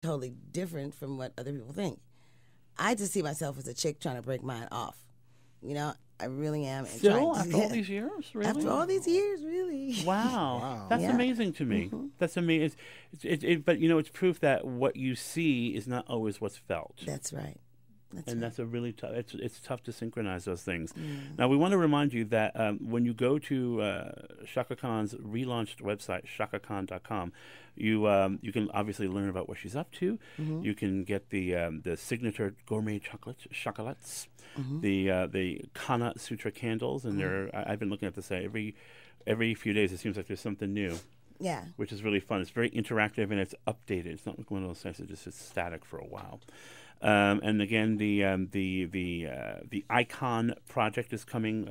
totally different from what other people think. I just see myself as a chick trying to break mine off. You know, I really am. And Still, after all these years, really? After all these years, really. Wow. That's Yeah. amazing to me. That's amazing. But, you know, it's proof that what you see is not always what's felt. That's right. That's a really tough. It's tough to synchronize those things. Now we want to remind you that when you go to Chaka Khan's relaunched website, shakakhan.com, you can obviously learn about what she's up to. You can get the signature gourmet chocolates, the Kana Sutra candles, and I've been looking at this every few days. It seems like there's something new. Yeah. Which is really fun. It's very interactive and it's updated. It's not like one of those sites that just sits static for a while. And again, the Icon project is coming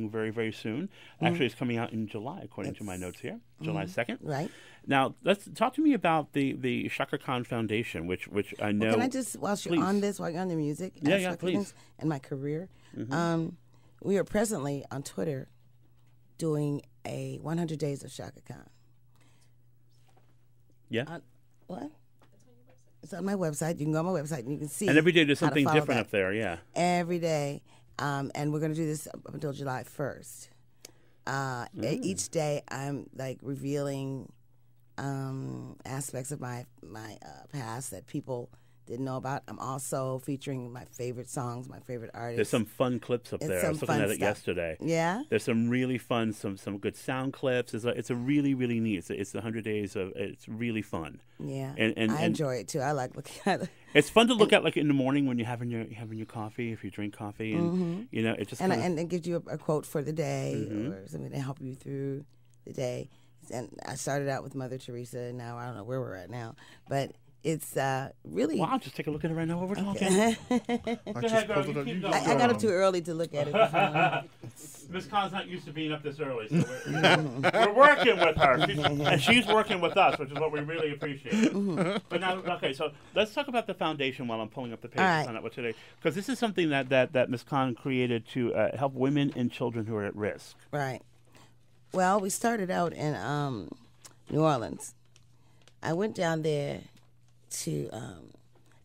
very, very soon. Actually, it's coming out in July, according to my notes here, July 2nd. Right. Now, let's talk to me about the Chaka Khan Foundation, which I know. Well, can I just, while you're on the music, yeah, please, and my career, we are presently on Twitter doing a 100 Days of Chaka Khan. Yeah. What? It's on my website. You can go on my website and you can see. And every day there's something different up there, yeah. Every day. And we're going to do this up until July 1st. Each day I'm like revealing aspects of my past that people didn't know about. I'm also featuring my favorite songs, my favorite artists. There's some fun clips up there. I was looking at it yesterday. Yeah? There's some really fun, some good sound clips. It's a really, really neat. It's 100 days of. It's really fun. Yeah, and I enjoy it too. I like looking at it. It's fun to look at, like in the morning when you're having your coffee, if you drink coffee, and you know it just and it gives you a quote for the day or something to help you through the day. And I started out with Mother Teresa, and now I don't know where we're at now, but. It's really. Wow! Just take a look at it right now while we're talking. I got up too early to look at it. Miss Khan's not used to being up this early, so we're working with her, and she's working with us, which is what we really appreciate. But now, okay, so let's talk about the foundation while I'm pulling up the page to find out what today, because this is something that Miss Khan created to help women and children who are at risk. Right. Well, we started out in New Orleans. I went down there.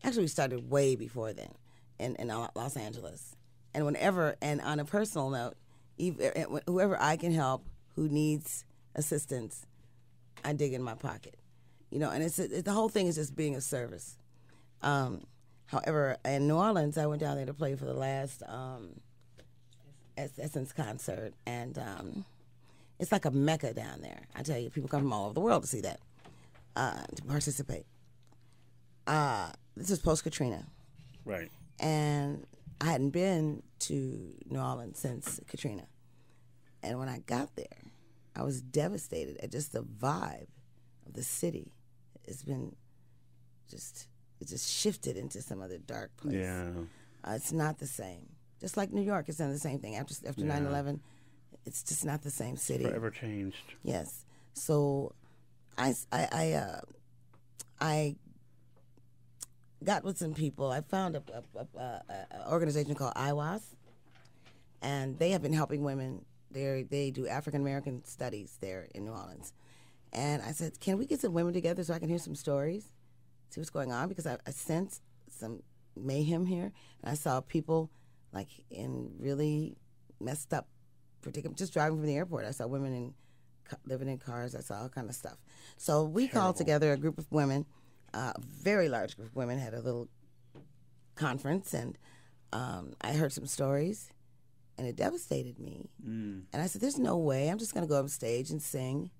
Actually, we started way before then in Los Angeles. And on a personal note, whoever I can help who needs assistance, I dig in my pocket. You know, and the whole thing is just being of service. However, in New Orleans, I went down there to play for the last Essence concert. And it's like a mecca down there. I tell you, people come from all over the world to see that, to participate. This is post-Katrina. Right. And I hadn't been to New Orleans since Katrina. And when I got there, I was devastated at just the vibe of the city. It just shifted into some other dark place. Yeah. It's not the same. Just like New York, it's not the same thing. After 9/11, it's just not the same city. Forever changed. Yes. So I got with some people. I found a organization called IWAS, and they have been helping women. They do African American studies there in New Orleans. And I said, can we get some women together so I can hear some stories, see what's going on? Because I sensed some mayhem here. And I saw people like in really messed up predicament. Just driving from the airport, I saw women living in cars. I saw all kind of stuff. So we called together a group of women. A very large group of women had a little conference, and I heard some stories, and it devastated me. And I said, there's no way. I'm just going to go up stage and sing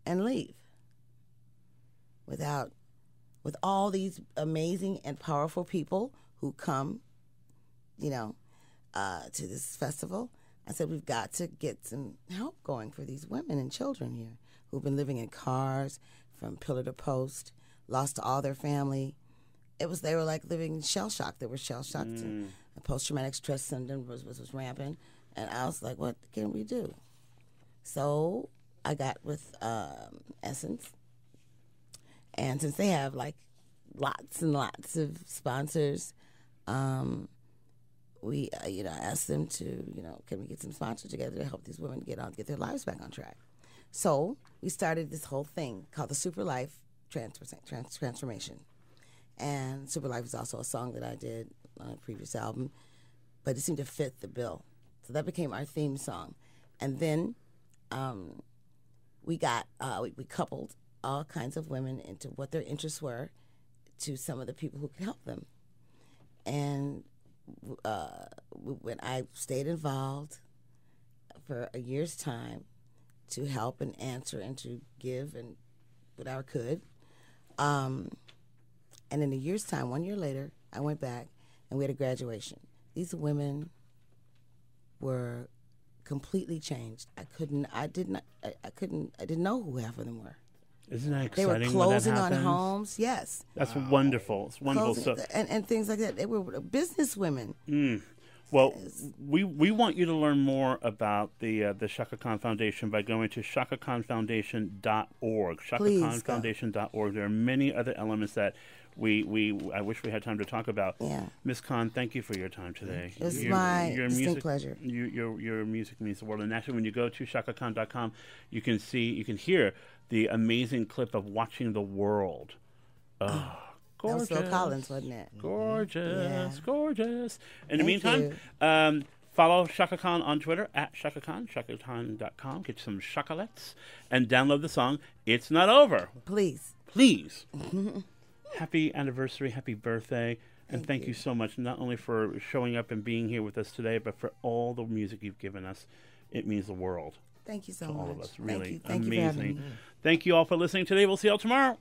and leave with all these amazing and powerful people who come, to this festival. I said, we've got to get some help going for these women and children here who've been living in cars from pillar to post, lost all their family. They were like living shell shock. They were shell shocked. And post-traumatic stress syndrome was rampant. And I was like, what can we do? So I got with Essence. And since they have like lots and lots of sponsors, we asked them to, can we get some sponsors together to help these women get their lives back on track? So we started this whole thing called the Super Life Transformation. And Super Life is also a song that I did on a previous album, but it seemed to fit the bill. So that became our theme song. And then we coupled all kinds of women into what their interests were to some of the people who could help them. And when I stayed involved for a year's time to help and answer and to give and whatever I could, and in a year's time, 1 year later, I went back and we had a graduation. These women were completely changed. I didn't know who half of them were. Isn't that They exciting? were closing when that on happens? homes, yes. That's wonderful. It's wonderful. Closing, and things like that. They were business women. Well, we want you to learn more about the Chaka Khan Foundation by going to shakakhanfoundation.org. shakakhanfoundation.org. There are many other elements that I wish we had time to talk about. Yeah. Ms. Khan, thank you for your time today. It's my distinct pleasure. Your music means the world. And actually, when you go to shakakhan.com, you can hear the amazing clip of Watching the World. Oh, gorgeous. That was Phil Collins, wasn't it? Gorgeous, Yeah. gorgeous. In the Thank meantime, follow Chaka Khan on Twitter at Chaka Khan, shakakhan.com. Get some chocolates and download the song It's Not Over. Please. Please. Happy anniversary, happy birthday. And thank you so much, not only for showing up and being here with us today, but for all the music you've given us. It means the world. Thank you so to much. all of us. Really Thank you for having amazing. me. Thank you all for listening today. We'll see you all tomorrow.